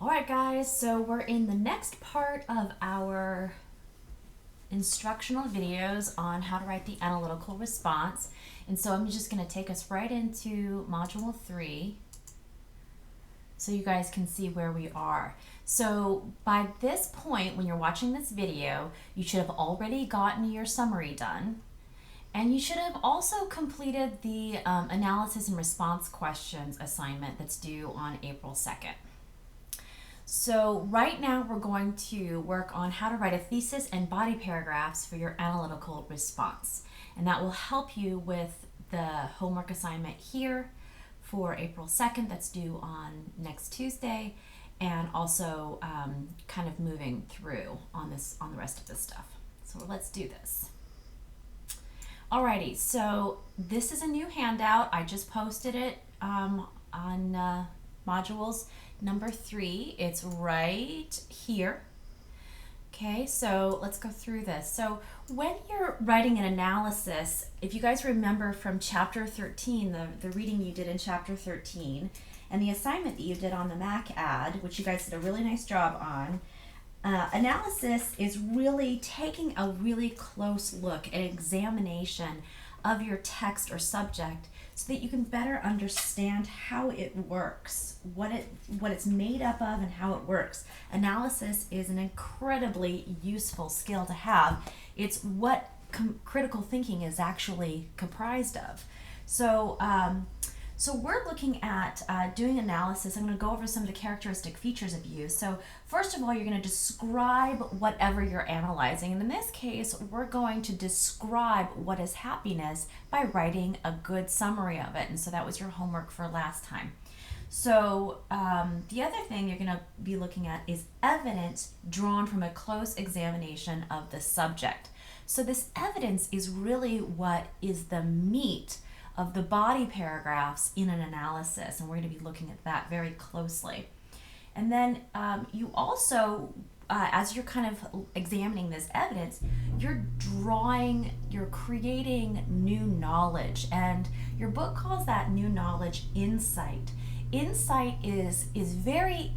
All right, guys, so we're in the next part of our instructional videos on how to write the analytical response. And so I'm just going to take us right into Module 3 so you guys can see where we are. So by this point, when you're watching this video, you should have already gotten your summary done. And you should have also completed the analysis and response questions assignment that's due on April 2nd. So right now we're going to work on how to write a thesis and body paragraphs for your analytical response. And that will help you with the homework assignment here for April 2nd that's due on next Tuesday, and also kind of moving through on the rest of this stuff. So let's do this. Alrighty, so this is a new handout. I just posted it on modules number 3. It's right here. Okay, so let's go through this. So when you're writing an analysis, if you guys remember from chapter 13, the reading you did in chapter 13, and the assignment that you did on the Mac ad, which you guys did a really nice job on, analysis is really taking a really close look, an examination of your text or subject, so that you can better understand how it works, what it's made up of and how it works. Analysis is an incredibly useful skill to have. It's what critical thinking is actually comprised of. So we're looking at doing analysis. I'm going to go over some of the characteristic features of you. So first of all, you're going to describe whatever you're analyzing. And in this case, we're going to describe what is happiness by writing a good summary of it. And so that was your homework for last time. So the other thing you're going to be looking at is evidence drawn from a close examination of the subject. So this evidence is really what is the meat of the body paragraphs in an analysis, and we're going to be looking at that very closely. And then you also, as you're kind of examining this evidence, you're creating new knowledge, and your book calls that new knowledge insight. Insight is very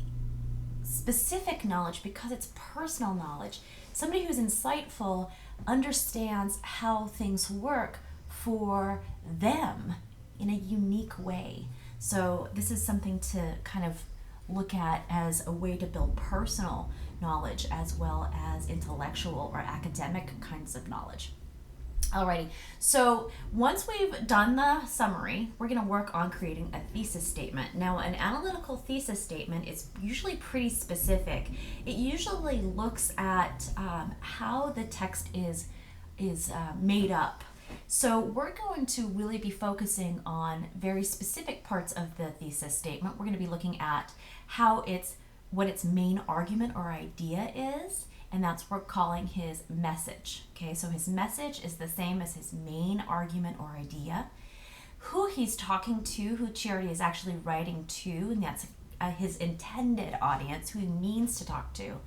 specific knowledge because it's personal knowledge. Somebody who's insightful understands how things work for them in a unique way. So this is something to kind of look at as a way to build personal knowledge as well as intellectual or academic kinds of knowledge. Alrighty, so once we've done the summary, we're going to work on creating a thesis statement. Now, an analytical thesis statement is usually pretty specific. It usually looks at how the text is made up. So we're going to really be focusing on very specific parts of the thesis statement. We're going to be looking at what its main argument or idea is, and that's what we're calling his message. Okay, so his message is the same as his main argument or idea. Who he's talking to, who Charity is actually writing to, and that's his intended audience, who he means to talk to,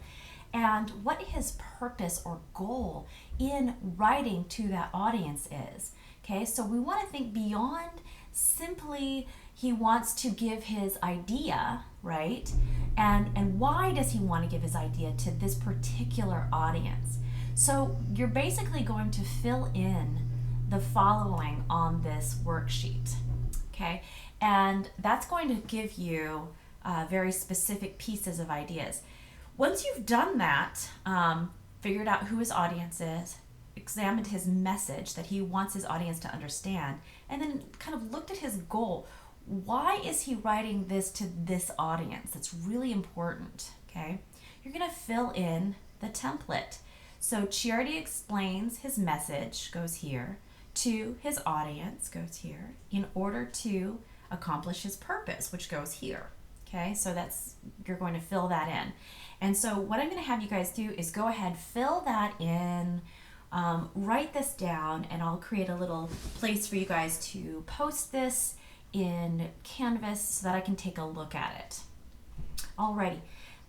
and what his purpose or goal in writing to that audience is. Okay, so we want to think beyond simply he wants to give his idea, right? And why does he want to give his idea to this particular audience? So you're basically going to fill in the following on this worksheet, okay? And that's going to give you very specific pieces of ideas. Once you've done that, figured out who his audience is, examined his message that he wants his audience to understand, and then kind of looked at his goal. Why is he writing this to this audience? That's really important, okay? You're going to fill in the template. So Charity explains his message, goes here, to his audience, goes here, in order to accomplish his purpose, which goes here. Okay, so you're going to fill that in. And so what I'm going to have you guys do is go ahead, fill that in, write this down, and I'll create a little place for you guys to post this in Canvas so that I can take a look at it. Alrighty,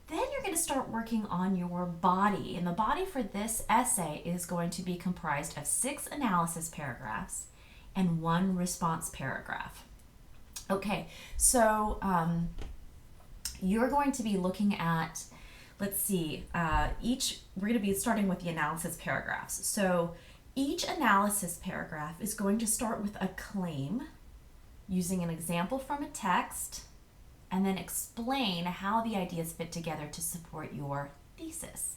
then you're going to start working on your body. And the body for this essay is going to be comprised of 6 analysis paragraphs and 1 response paragraph. Okay, so you're going to be looking at, let's see, we're going to be starting with the analysis paragraphs. So each analysis paragraph is going to start with a claim using an example from a text, and then explain how the ideas fit together to support your thesis.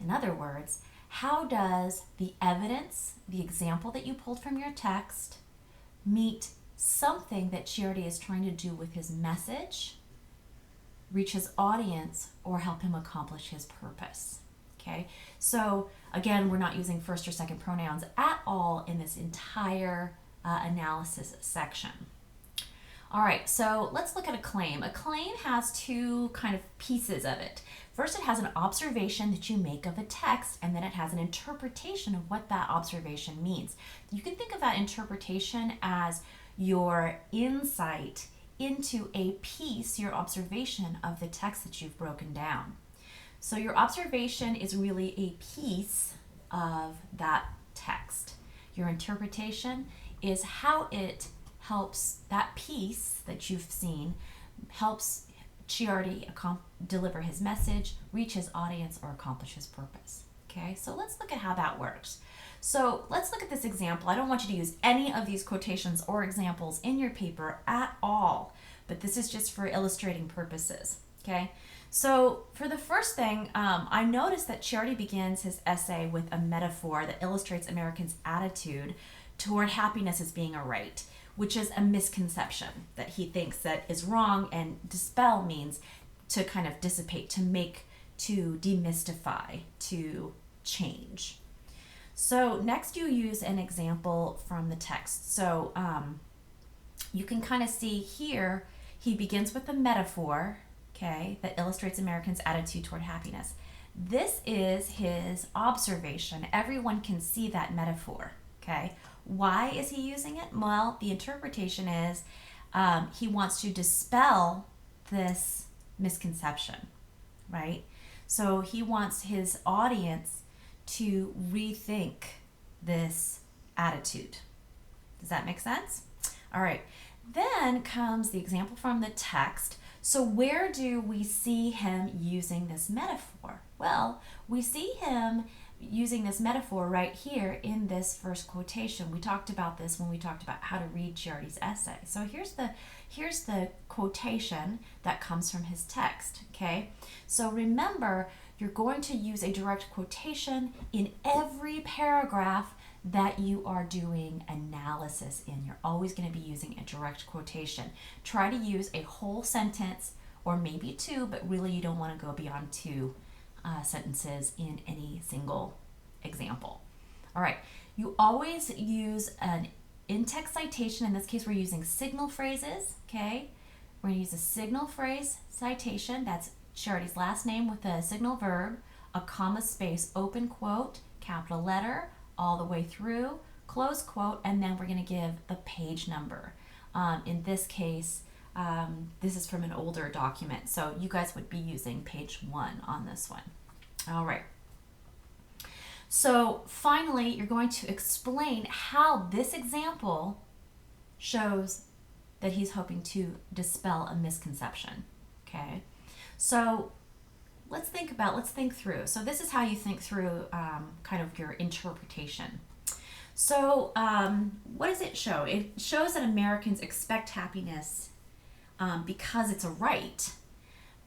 In other words, how does the evidence, the example that you pulled from your text, meet something that Chiardi is trying to do with his message, reach his audience, or help him accomplish his purpose? Okay, so again, we're not using first or second pronouns at all in this entire analysis section. All right, so let's look at a claim. A claim has two kind of pieces of it. First, it has an observation that you make of a text, and then it has an interpretation of what that observation means. You can think of that interpretation as your insight into a piece, your observation of the text that you've broken down. So your observation is really a piece of that text. Your interpretation is how it helps that piece that you've seen, helps Chiardi deliver his message, reach his audience, or accomplish his purpose. Okay, so let's look at how that works. So let's look at this example. I don't want you to use any of these quotations or examples in your paper at all, but this is just for illustrating purposes. Okay, so for the first thing, I noticed that Chiardi begins his essay with a metaphor that illustrates Americans' attitude toward happiness as being a right, which is a misconception that he thinks that is wrong, and dispel means to kind of dissipate, to make, to demystify, to change. So next you use an example from the text. So you can kind of see here, he begins with a metaphor, okay, that illustrates Americans' attitude toward happiness. This is his observation. Everyone can see that metaphor, okay? Why is he using it? Well, the interpretation is he wants to dispel this misconception, right? So he wants his audience to rethink this attitude. Does that make sense? All right. Then comes the example from the text. So where do we see him using this metaphor? Well, we see him using this metaphor right here in this first quotation. We talked about this when we talked about how to read Chiardi's essay. So here's the quotation that comes from his text, okay? So remember, you're going to use a direct quotation in every paragraph that you are doing analysis in. You're always going to be using a direct quotation. Try to use a whole sentence or maybe two, but really you don't want to go beyond two sentences in any single example. All right, you always use an in-text citation. In this case, we're using signal phrases, okay? We're going to use a signal phrase citation. That's Chiardi's last name with a signal verb, a comma space, open quote, capital letter, all the way through, close quote, and then we're going to give the page number. In this case, this is from an older document, so you guys would be using page 1 on this one. All right. So finally, you're going to explain how this example shows that he's hoping to dispel a misconception. Okay. So let's think through. So this is how you think through kind of your interpretation. So what does it show? It shows that Americans expect happiness because it's a right.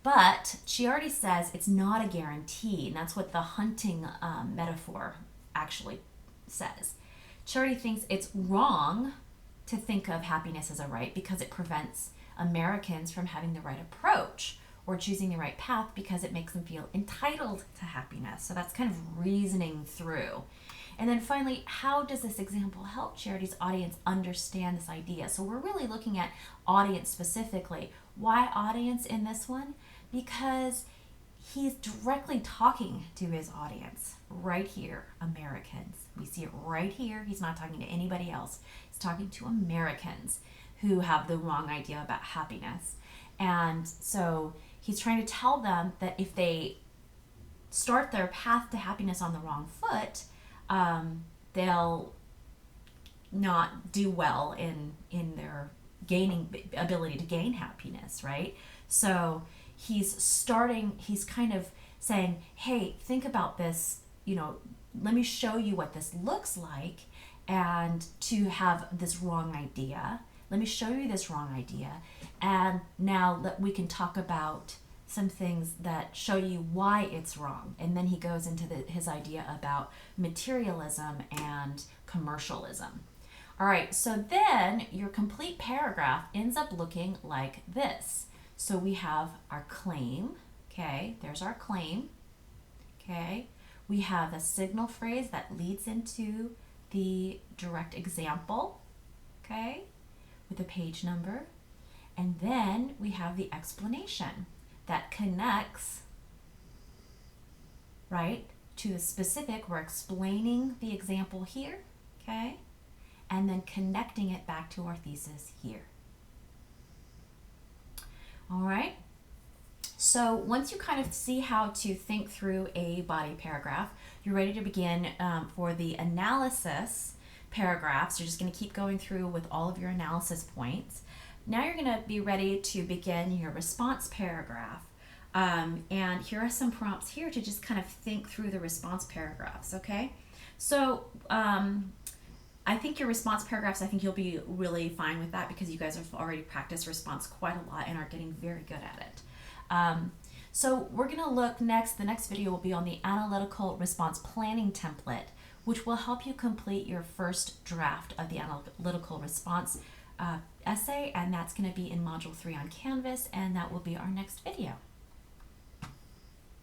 But Chiardi says it's not a guarantee, and that's what the hunting metaphor actually says. Chiardi thinks it's wrong to think of happiness as a right because it prevents Americans from having the right approach or choosing the right path because it makes them feel entitled to happiness. So that's kind of reasoning through. And then finally, how does this example help Chiardi's audience understand this idea? So we're really looking at audience specifically. Why audience in this one? Because he's directly talking to his audience right here, Americans. We see it right here. He's not talking to anybody else. He's talking to Americans who have the wrong idea about happiness. And so he's trying to tell them that if they start their path to happiness on the wrong foot, they'll not do well in their ability to gain happiness, right? So he's kind of saying, hey, think about this, let me show you what this looks like, and to have this wrong idea. Let me show you this wrong idea. And now we can talk about some things that show you why it's wrong. And then he goes into his idea about materialism and commercialism. All right, so then your complete paragraph ends up looking like this. So we have our claim, okay, there's our claim, okay. We have a signal phrase that leads into the direct example, okay, with a page number. And then we have the explanation that connects, right, to the specific. We're explaining the example here, okay, and then connecting it back to our thesis here. All right. So once you kind of see how to think through a body paragraph, you're ready to begin for the analysis paragraphs. You're just going to keep going through with all of your analysis points. Now you're going to be ready to begin your response paragraph. And here are some prompts here to just kind of think through the response paragraphs, okay? So I think your response paragraphs, I think you'll be really fine with that because you guys have already practiced response quite a lot and are getting very good at it. So we're going to look next, the next video will be on the analytical response planning template, which will help you complete your first draft of the analytical response essay, and that's going to be in Module 3 on Canvas, and that will be our next video.